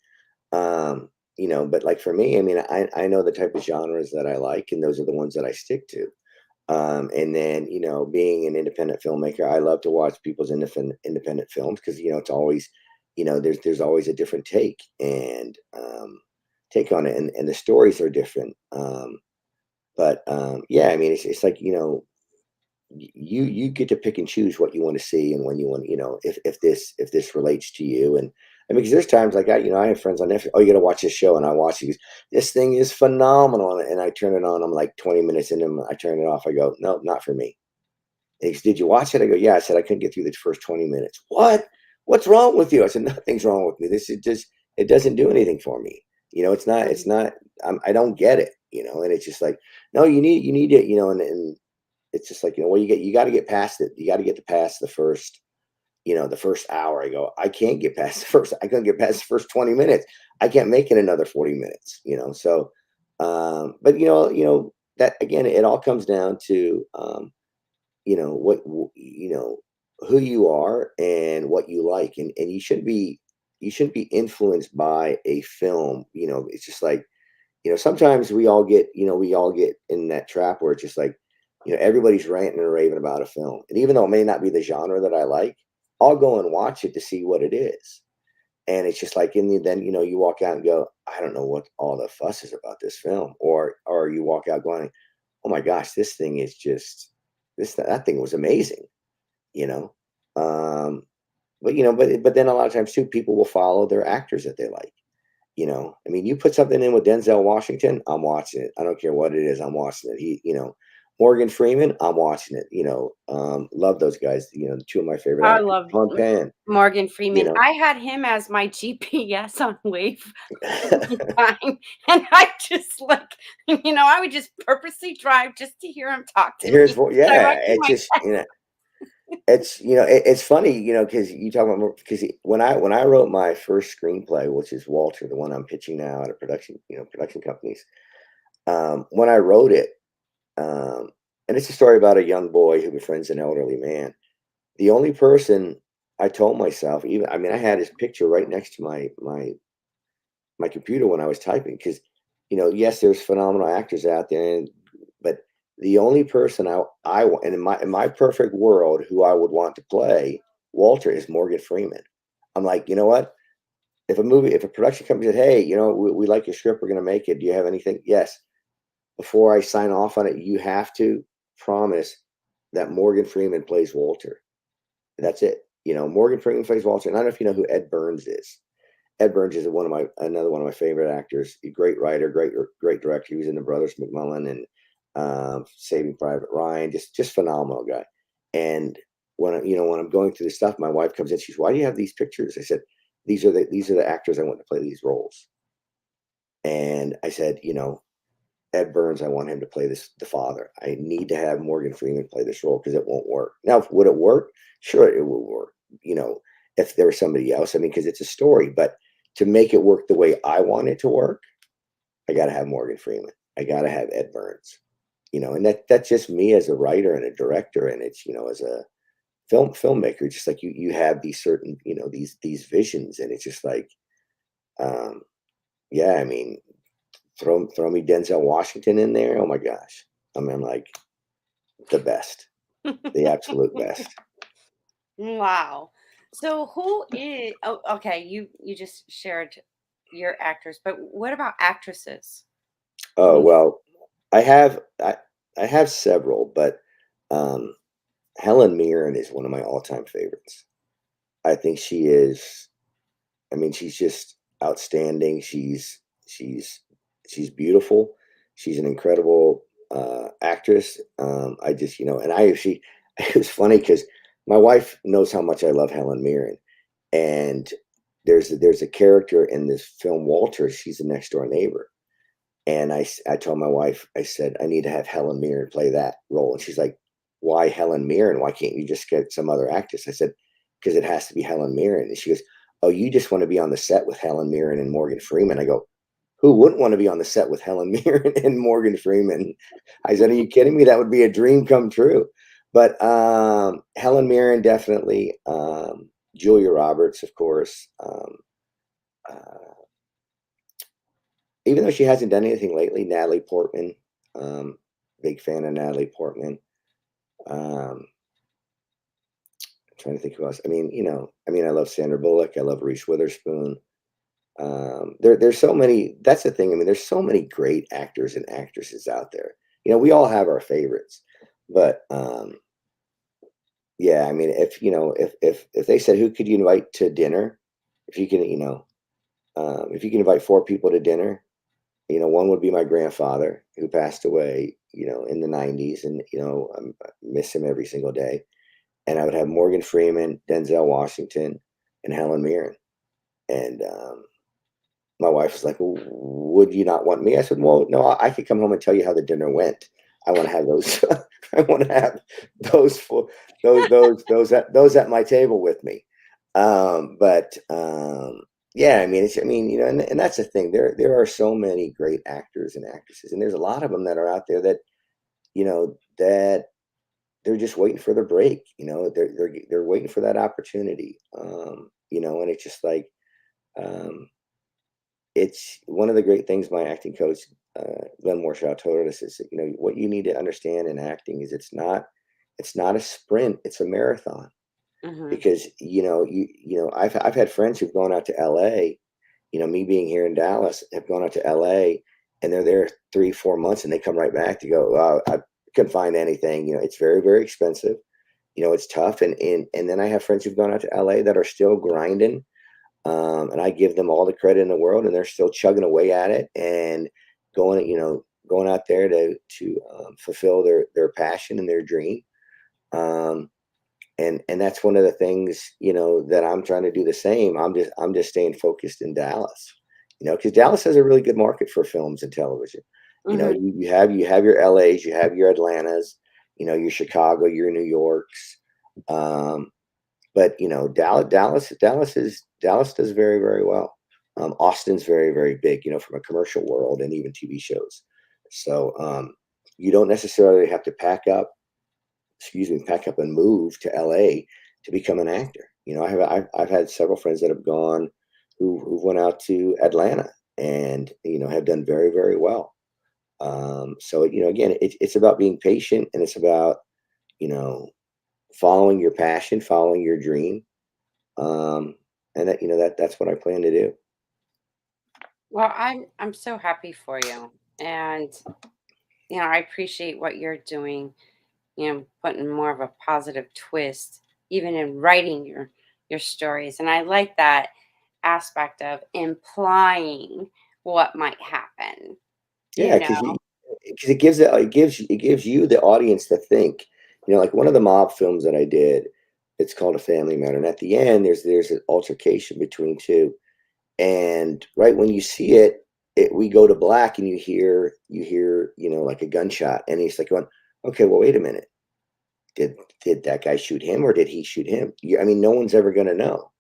Speaker 2: You know, but like for me, I mean, I know the type of genres that I like, and those are the ones that I stick to. And then, you know, being an independent filmmaker, I love to watch people's independent films because, you know, it's always, you know, there's always a different take on it, and the stories are different. But yeah, I mean, it's like, you know, you get to pick and choose what you want to see and when you want, you know, if this relates to you. And I mean, because there's times like you know, I have friends on Netflix. Oh, you got to watch this show, and I watch it. He goes, this thing is phenomenal, and I turn it on. I'm like 20 minutes in, and I turn it off. I go, no, not for me. And he goes, did you watch it? I go, yeah. I said I couldn't get through the first 20 minutes. What? What's wrong with you? I said, nothing's wrong with me. This is just, it doesn't do anything for me. You know, it's
Speaker 1: Mhm.
Speaker 2: not. I don't get it. You know, and it's just like, no, you need it. You know, and it's just like, you know, well, you got to get past it. You got to get to past the first, you know, the first hour. I go, I can't get past the first. I couldn't get past the first 20 minutes. I can't make it another 40 minutes. You know, so, but you know that again, it all comes down to, you know, you know, who you are and what you like, and you shouldn't be influenced by a film. You know, it's just like, you know, sometimes we all get in that trap where it's just like, you know, everybody's ranting and raving about a film. And even though it may not be the genre that I like, I'll go and watch it to see what it is. And it's just like then you walk out and go, I don't know what all the fuss is about this film, or you walk out going, oh my gosh, this thing is just that thing was amazing, you know. Um, but then a lot of times too, people will follow their actors that they like. I mean, you put something in with Denzel Washington, I'm watching it. I don't care what it is, I'm watching it. Morgan Freeman, I'm watching it. Love those guys. Two of my favorite
Speaker 1: I
Speaker 2: actors.
Speaker 1: love
Speaker 2: Sean Penn.
Speaker 1: Morgan
Speaker 2: You
Speaker 1: Freeman.
Speaker 2: know,
Speaker 1: I had him as my GPS on Wave one time, and I just, like, I would just purposely drive just to hear him talk to
Speaker 2: here's
Speaker 1: me.
Speaker 2: what.
Speaker 1: So I
Speaker 2: Yeah,
Speaker 1: went through
Speaker 2: it's
Speaker 1: my
Speaker 2: just it's funny, because you talk about because when I wrote my first screenplay, which is Walter, the one I'm pitching now at a production companies. When I wrote it, um, and it's a story about a young boy who befriends an elderly man. The only person I told myself, even I mean, I had his picture right next to my computer when I was typing because, yes, there's phenomenal actors out there, but the only person and in my perfect world who I would want to play Walter is Morgan Freeman. I'm like, you know what? If a production company said, hey, we like your script, we're going to make it. Do you have anything? Yes. Before I sign off on it, you have to promise that Morgan Freeman plays Walter. That's it. Morgan Freeman plays Walter. And I don't know if you know who Ed Burns is. Ed Burns is another one of my favorite actors. A great writer, great director. He was in The Brothers McMullen and Saving Private Ryan. Just phenomenal guy. And when I'm going through this stuff, my wife comes in. She's, why do you have these pictures? I said, these are the actors I want to play these roles. And I said, Ed Burns, I want him to play the father. I need to have Morgan Freeman play this role because it won't work. Now, would it work? Sure, it will work. If there was somebody else, I mean, because it's a story, but to make it work the way I want it to work, I got to have Morgan Freeman. I got to have Ed Burns. And that's just me as a writer and a director, and it's as a filmmaker. Just like you have these certain these visions, and it's just like, um, yeah, I mean, throw me Denzel Washington in there. Oh my gosh, I mean, like the best, the absolute best.
Speaker 1: Wow. So who is oh, okay, you just shared your actors, but what about actresses?
Speaker 2: Oh
Speaker 1: Who
Speaker 2: well, I have I I have several, but um, Helen Mirren is one of my all-time favorites. I think she is. I mean, she's just outstanding. She's beautiful. She's an incredible actress. I just, and it was funny because my wife knows how much I love Helen Mirren, and there's a character in this film, Walter. She's the next door neighbor, and I told my wife, I said, I need to have Helen Mirren play that role, and she's like, why Helen Mirren? Why can't you just get some other actress? I said, because it has to be Helen Mirren. And she goes, oh, you just want to be on the set with Helen Mirren and Morgan Freeman. I go, who wouldn't want to be on the set with Helen Mirren and Morgan Freeman? I said, are you kidding me? That would be a dream come true. But Helen Mirren, definitely. Julia Roberts, of course. Uh, Even though she hasn't done anything lately, Natalie Portman. Um, Big fan of Natalie Portman. Um, Trying to think who else. I love Sandra Bullock. I love Reese Witherspoon. There's so many. That's the thing. I mean, there's so many great actors and actresses out there. We all have our favorites, but yeah. I mean, if they said who could you invite to dinner, if you can, if you can invite four people to dinner, one would be my grandfather who passed away, in the '90s, and I miss him every single day. And I would have Morgan Freeman, Denzel Washington, and Helen Mirren. And my wife was like, well, would you not want me? I said, well, no, I could come home and tell you how the dinner went. I want to have those. I want to have those for those at my table with me. But yeah, I mean, and that's the thing. There are so many great actors and actresses, and there's a lot of them that are out there that that they're just waiting for their break. They're waiting for that opportunity. And it's just like, um, it's one of the great things my acting coach, Glenn Morshower, told us is that, what you need to understand in acting is it's not a sprint, it's a marathon.
Speaker 1: Mhm.
Speaker 2: because I've had friends who've gone out to LA. Me being here in Dallas, have gone out to LA, and they're there 3 4 months, and they come right back to go, I couldn't find anything. It's very, very expensive. It's tough. And then I have friends who've gone out to LA that are still grinding. And I give them all the credit in the world, and they're still chugging away at it and going out there to fulfill their passion and their dream. Um, and that's one of the things that I'm trying to do the same. I'm just staying focused in Dallas, because Dallas has a really good market for films and television.
Speaker 1: Mhm.
Speaker 2: You have your LAs, you have your Atlantas, your Chicago, your New Yorks. Um, but Dallas does very, very well. Austin's very, very big, from a commercial world and even TV shows. So you don't necessarily have to pack up and move to LA to become an actor. I've had several friends that have gone who went out to Atlanta and have done very, very well. So again, it's about being patient, and it's about you know following your passion, following your dream. Um, and that's what I plan to do.
Speaker 1: Well, I'm so happy for you. And I appreciate what you're doing, putting more of a positive twist even in writing your stories. And I like that aspect of implying what might happen, you
Speaker 2: Yeah,
Speaker 1: know.
Speaker 2: because it gives you the audience to think. Like one of the mob films that I did, it's called A Family Matter, and at the end there's an altercation between two, and right when you see it, we go to black, and you hear like a gunshot, and he's like going, okay, well, wait a minute, did that guy shoot him, or did he shoot him? I mean, no one's ever going to know,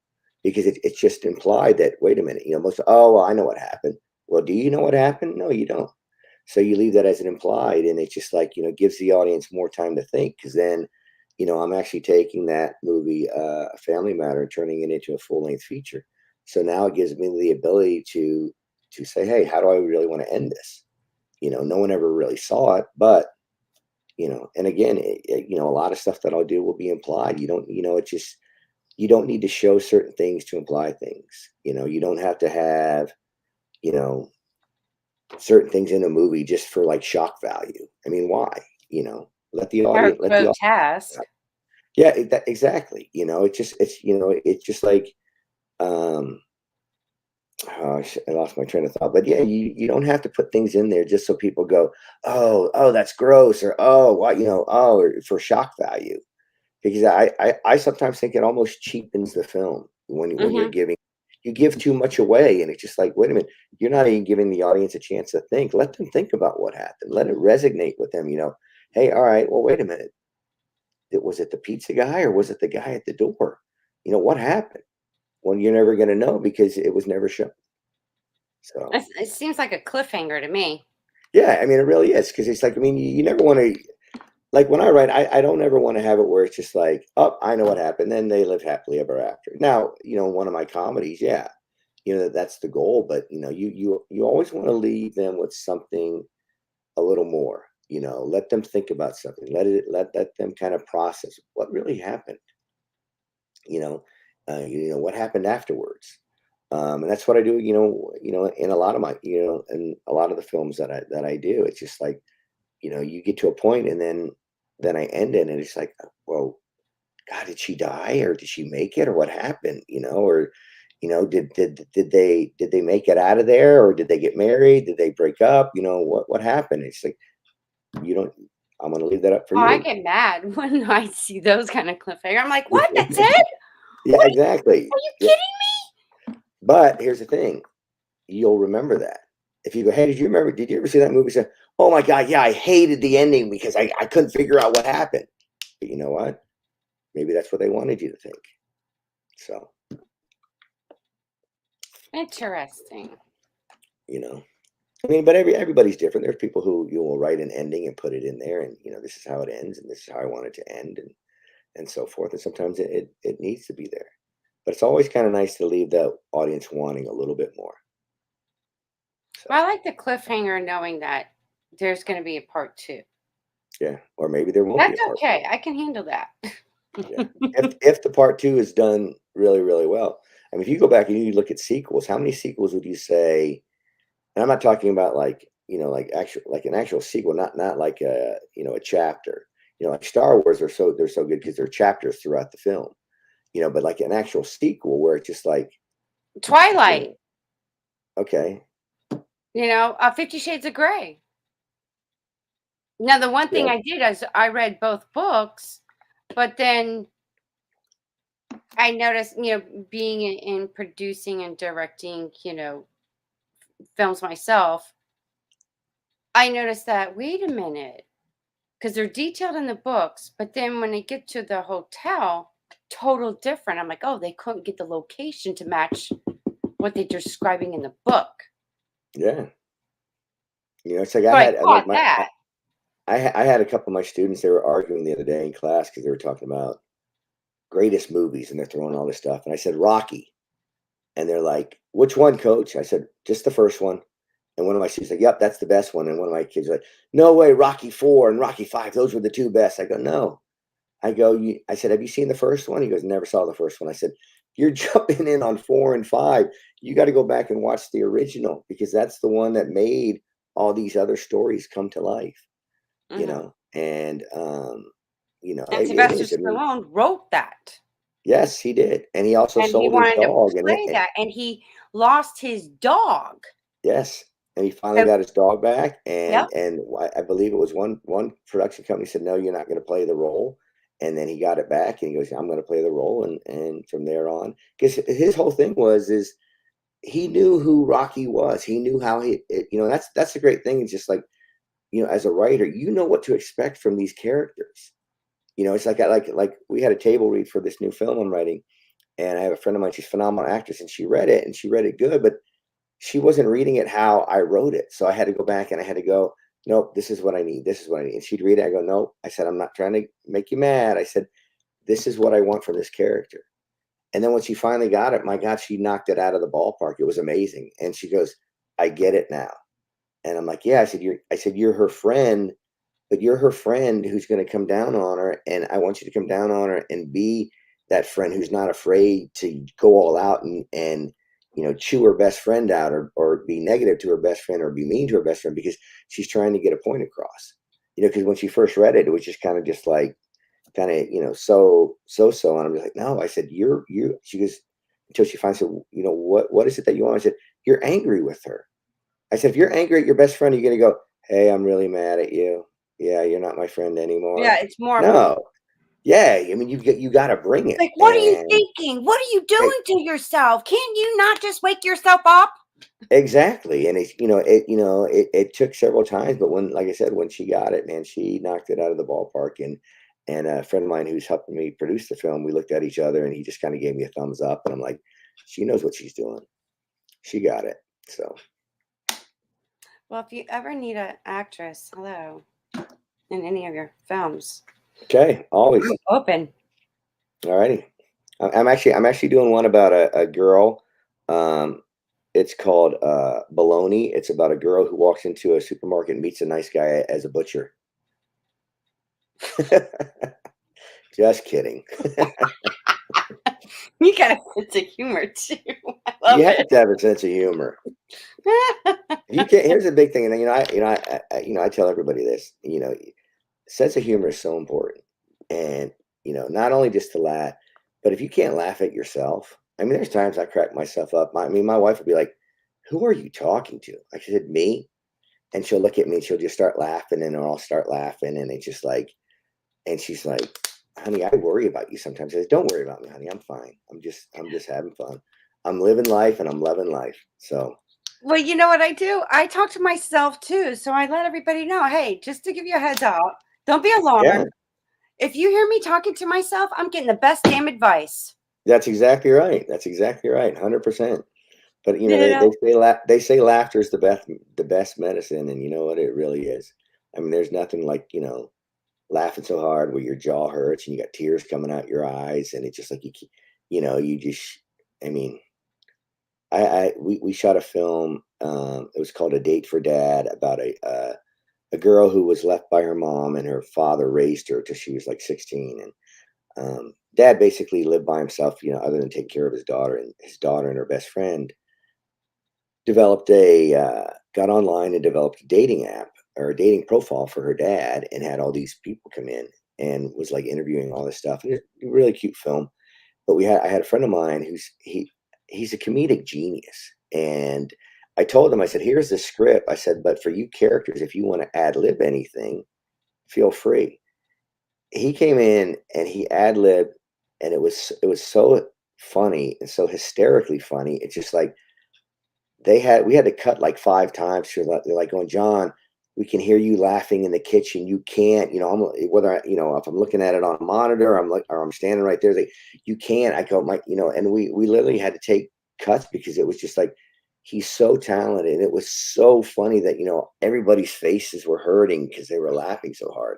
Speaker 2: because it's just implied that, wait a minute, oh, well, I know what happened. Well, do you know what happened? No, you don't. So you leave that as an implied, and it just like gives the audience more time to think, because then I'm actually taking that movie, A Family Matter, and turning it into a full-length feature. So now it gives me the ability to say, hey, how do I really want to end this? No one ever really saw it, but and again, a lot of stuff that I'll do will be implied. It's just, you don't need to show certain things to imply things. You don't have to have you know certain things in a movie just for like shock value. I mean, why? Let the
Speaker 1: Or
Speaker 2: audience let the
Speaker 1: grotesque.
Speaker 2: Yeah, exactly. It's just like, um oh, I lost my train of thought. But yeah, you don't have to put things in there just so people go, oh, that's gross, or oh, what, or for shock value. Because I sometimes think it almost cheapens the film when
Speaker 1: Hmm.
Speaker 2: you give too much away, and it's just like, wait a minute, you're not even giving the audience a chance to think. Let them think about what happened. Let it resonate with them. Hey, all right, well, wait a minute. Was it the pizza guy, or was it the guy at the door? What happened? Well, you're never going to know because it was never shown. So
Speaker 1: It seems like a cliffhanger to me.
Speaker 2: yeah, I mean, it really is, because it's like, I mean, you never want to, like when I write, I don't ever want to have it where it's just like, oh, I know what happened. Then they live happily ever after. Now, one of my comedies, yeah, that's the goal. But you always want to leave them with something a little more. Let them think about something. Let them kind of process what really happened. You know, what happened afterwards. And that's what I do. In a lot of in a lot of the films that I do. It's just like, you get to a point, and then I end it, and it's like, well, God, did she die, or did she make it, or what happened? Or did they make it out of there, or did they get married? Did they break up? What happened? It's like, you don't. I'm gonna leave that up for
Speaker 1: Oh, I
Speaker 2: you.
Speaker 1: get mad when I see those kind of cliffhanger. I'm like, what? That's it?
Speaker 2: Yeah,
Speaker 1: What
Speaker 2: exactly.
Speaker 1: are you
Speaker 2: Yeah, but here's the thing: you'll remember that. If you go, hey, did you ever see that movie? Say, oh my God, yeah, I hated the ending because I couldn't figure out what happened. But you know what? Maybe that's what they wanted you to think. So,
Speaker 1: kidding? Interesting.
Speaker 2: you know, I mean, but everybody's different. There's people who you will write an ending and put it in there, and this is how it ends, and this is how I want it to end, and so forth. And sometimes it needs to be there, but it's always kind of nice to leave the audience wanting a little bit more. So
Speaker 1: Well, I like the cliffhanger knowing that there's going to be a part two.
Speaker 2: yeah, or maybe there won't be
Speaker 1: That's
Speaker 2: a part two.
Speaker 1: okay. I can handle that.
Speaker 2: Yeah. If the part two is done really, really well. I mean, if you go back and you look at sequels, how many sequels would you say? And I'm not talking about like, like actual like an actual sequel, not like a a chapter. Like Star Wars are they're so good because they're chapters throughout the film. But like an actual sequel where it's just like, you
Speaker 1: Twilight,
Speaker 2: know, okay,
Speaker 1: 50 Shades of Grey. Now, the one thing
Speaker 2: yeah,
Speaker 1: I did is I read both books, but then I noticed, being in producing and directing, films myself, I noticed that, wait a minute, because they're detailed in the books, but then when they get to the hotel, total different. I'm like, oh, they couldn't get the location to match what they're describing in the book.
Speaker 2: yeah. It's like
Speaker 1: So I
Speaker 2: like
Speaker 1: caught that.
Speaker 2: I had a couple of my students. They were arguing the other day in class because they were talking about greatest movies and they're throwing all this stuff. And I said Rocky, and they're like, "Which one, Coach?" I said, "Just the first one." And one of my students like, "Yep, that's the best one." And one of my kids like, "No way, Rocky 4 and Rocky 5, those were the two best." I go, "No." I said, "Have you seen the first one?" He goes, "Never saw the first one." I said, "You're jumping in on 4 and 5. You got to go back and watch the original because that's the one that made all these other stories come to life."
Speaker 1: Hmm.
Speaker 2: And
Speaker 1: And
Speaker 2: it
Speaker 1: Sylvester
Speaker 2: is. I mean,
Speaker 1: Stallone wrote that.
Speaker 2: yes, he did, and he also
Speaker 1: And he
Speaker 2: sold his
Speaker 1: wanted to
Speaker 2: dog, and
Speaker 1: play that, and he lost his dog.
Speaker 2: yes, and he finally
Speaker 1: So
Speaker 2: got his dog back,
Speaker 1: yep.
Speaker 2: and I believe it was one production company said, "No, you're not going to play the role," and then he got it back, and he goes, "I'm going to play the role," and from there on, because his whole thing is he knew who Rocky was, he knew how that's the great thing. It's just like as a writer, what to expect from these characters. It's like like we had a table read for this new film I'm writing, and I have a friend of mine. She's a phenomenal actress, and she read it, and she read it good, but she wasn't reading it how I wrote it. So I had to go back and I had to go, nope, this is what I need. This is what I need. And she'd read it. I go, nope. I said, I'm not trying to make you mad. I said, this is what I want from this character. And then when she finally got it, my God, she knocked it out of the ballpark. It was amazing. And she goes, I get it now. And I'm like, yeah. I said, you're her friend, but you're her friend who's going to come down on her. And I want you to come down on her and be that friend who's not afraid to go all out and chew her best friend out, or be negative to her best friend, or be mean to her best friend, because she's trying to get a point across. Because when she first read it, it was just kind of so. And I'm just like, no. I said, you. She goes, until she finally said, what is it that you want? I said, you're angry with her. I said, if you're angry at your best friend, you're going to go, hey, I'm really mad at you. Yeah, you're not my friend
Speaker 1: Yeah,
Speaker 2: anymore.
Speaker 1: it's more
Speaker 2: No. Yeah, I mean, you got to bring it.
Speaker 1: like, "What are you
Speaker 2: And
Speaker 1: thinking? What are you
Speaker 2: e-
Speaker 1: doing to yourself? Can you not just wake yourself up?"
Speaker 2: exactly. And it's, it took several times, but when, like I said, when she got it, man, she knocked it out of the ballpark. And a friend of mine who's helping me produce the film, we looked at each other and he just kind of gave me a thumbs up. And I'm like, she knows what she's doing. She got it. So,
Speaker 1: Well, if you ever need an actress, hello, in any of your films,
Speaker 2: okay. Always.
Speaker 1: I'm open.
Speaker 2: All righty. I'm actually doing one about a girl. Um, it's called Baloney. It's about a girl who walks into a supermarket and meets a nice guy as a butcher. Just kidding.
Speaker 1: You got a sense of humor too. I love
Speaker 2: You have
Speaker 1: it.
Speaker 2: to have a sense of humor. You can't. Here's the big thing, and I tell everybody this. Sense of humor is so important, and not only just to laugh, but if you can't laugh at yourself, I mean, there's times I crack myself up. I mean, my wife would be like, "Who are you talking to?" I said, "Me," and she'll look at me and she'll just start laughing, and then I'll start laughing, and it's just like, and she's like, "Honey, I worry about you sometimes." I said, "Don't worry about me, honey. I'm fine. I'm just having fun. I'm living life, and I'm loving life." So
Speaker 1: Well, you know what I do? I talk to myself too. So I let everybody know, hey, just to give you a heads up, don't be
Speaker 2: yeah,
Speaker 1: alarmed. If you hear me talking to myself, I'm getting the best damn advice.
Speaker 2: that's exactly right. That's exactly right. 100%. But
Speaker 1: You know,
Speaker 2: they say laughter is the best medicine, and you know what? It really is. I mean, there's nothing like laughing so hard where your jaw hurts and you got tears coming out your eyes, and it's just like you just. I mean, we shot a film. It was called A Date for Dad, about a girl who was left by her mom, and her father raised her till she was like 16, Dad basically lived by himself, other than take care of his daughter, and her best friend developed got online and developed a dating app or a dating profile for her dad, and had all these people come in and was like interviewing all this stuff. And it's a really cute film. But I had a friend of mine he's a comedic genius, and I told him, I said, here's the script. I said, but for you characters, if you want to ad lib anything, feel free. He came in and he ad libbed, and it was so funny and so hysterically funny. It's just like we had to cut like 5 times. They're like going, John, we can hear you laughing in the kitchen. You can't, whether if I'm looking at it on a monitor, or I'm standing right there, you can't. I go, and we literally had to take cuts because it was just like, he's so talented. And it was so funny that, everybody's faces were hurting because they were laughing so hard.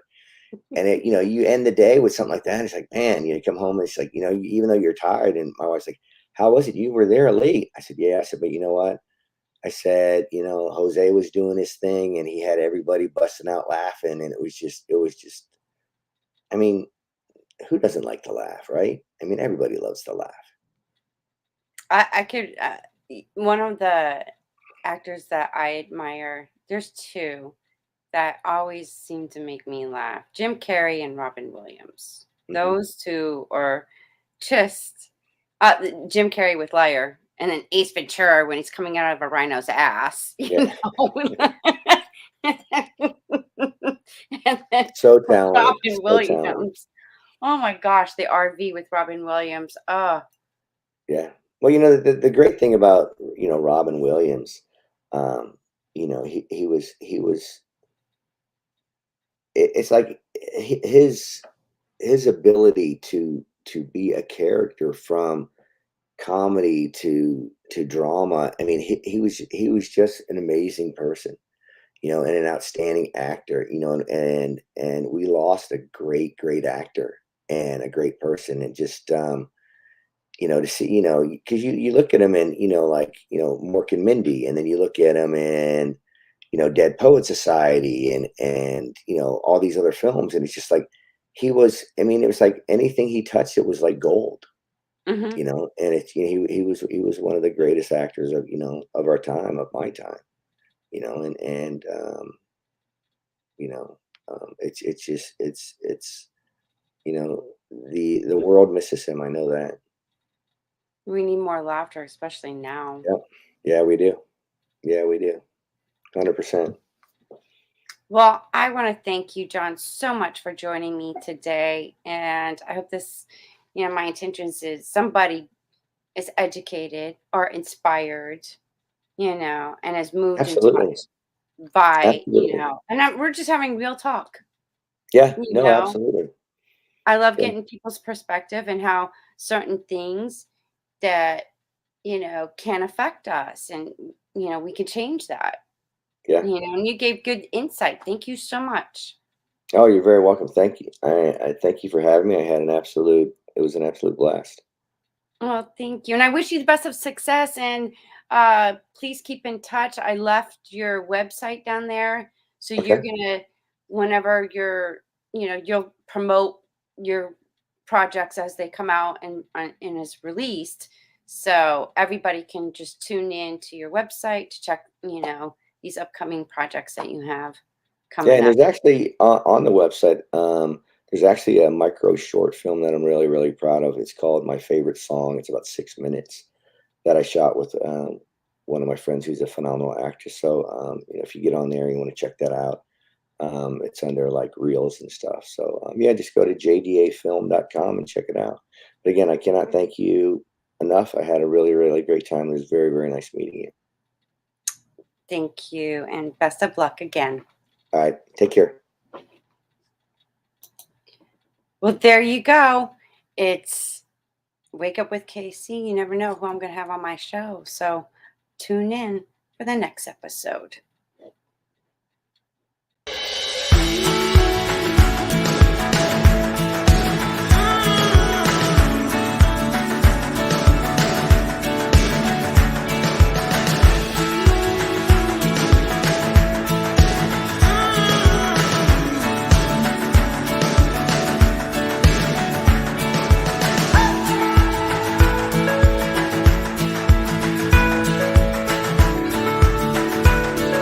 Speaker 2: And you end the day with something like that. And it's like, man, you come home and it's like, even though you're tired, and my wife's like, how was it? You were there late. I said, yeah. I said, but you know what? I said, Jose was doing his thing and he had everybody busting out laughing. And it was just, I mean, who doesn't like to laugh, right? I mean, everybody loves to laugh.
Speaker 1: I could, one of the actors that I admire, there's two that always seem to make me laugh: Jim Carrey and Robin Williams.
Speaker 2: Hmm.
Speaker 1: Those two are just, Jim Carrey with Liar, and then Ace Ventura when he's coming out of a rhino's ass,
Speaker 2: Yeah.
Speaker 1: know? And then
Speaker 2: So talented.
Speaker 1: Robin
Speaker 2: So talented.
Speaker 1: Williams. Oh my gosh, the RV with Robin Williams. Oh,
Speaker 2: Yeah. Well, the great thing about, Robin Williams, it's like his ability to be a character from comedy to drama. I mean, he was just an amazing person, and an outstanding actor, and we lost a great actor and a great person. And just to see, because you look at him and like Mork and Mindy, and then you look at him and Dead Poet Society, and all these other films, and it's just like he was. I mean, it was like anything he touched, it was like gold.
Speaker 1: mhm.
Speaker 2: And it's he was one of the greatest actors of our time, of my time. And you know it's just it's the world misses him. I know that.
Speaker 1: We need more laughter, especially now.
Speaker 2: Yep. Yeah, we do. Yeah, we do. 100%.
Speaker 1: Well, I want to thank you, John, so much for joining me today. And I hope this, my intentions is somebody is educated or inspired, and is moved and
Speaker 2: Absolutely.
Speaker 1: touched by,
Speaker 2: Absolutely.
Speaker 1: and we're just having real talk,
Speaker 2: Yeah,
Speaker 1: you
Speaker 2: no,
Speaker 1: know.
Speaker 2: absolutely.
Speaker 1: I love
Speaker 2: Yeah,
Speaker 1: getting people's perspective and how certain things that, can affect us, and, we can change that,
Speaker 2: yeah.
Speaker 1: and you gave good insight. Thank you so much.
Speaker 2: Oh, you're very welcome. Thank you. I thank you for having me. It was an absolute blast.
Speaker 1: Well, thank you. And I wish you the best of success. And please keep in touch. I left your website down there. So you're
Speaker 2: Okay.
Speaker 1: going to, whenever you'll promote your projects as they come out and is released. So everybody can just tune in to your website to check, these upcoming projects that you have
Speaker 2: Yeah,
Speaker 1: coming
Speaker 2: and
Speaker 1: up.
Speaker 2: there's actually on the website, there's actually a micro short film that I'm really, really proud of. It's called My Favorite Song. It's about 6 minutes that I shot with one of my friends who's a phenomenal actress. So, if you get on there and you want to check that out, it's under like reels and stuff. So, yeah, just go to jdafilm.com and check it out. But again, I cannot thank you enough. I had a really, really great time. It was very, very nice meeting you.
Speaker 1: Thank you. And best of luck again.
Speaker 2: All right. Take care.
Speaker 1: Well, there you go. It's Wake Up with Casey. You never know who I'm going to have on my show. So tune in for the next episode.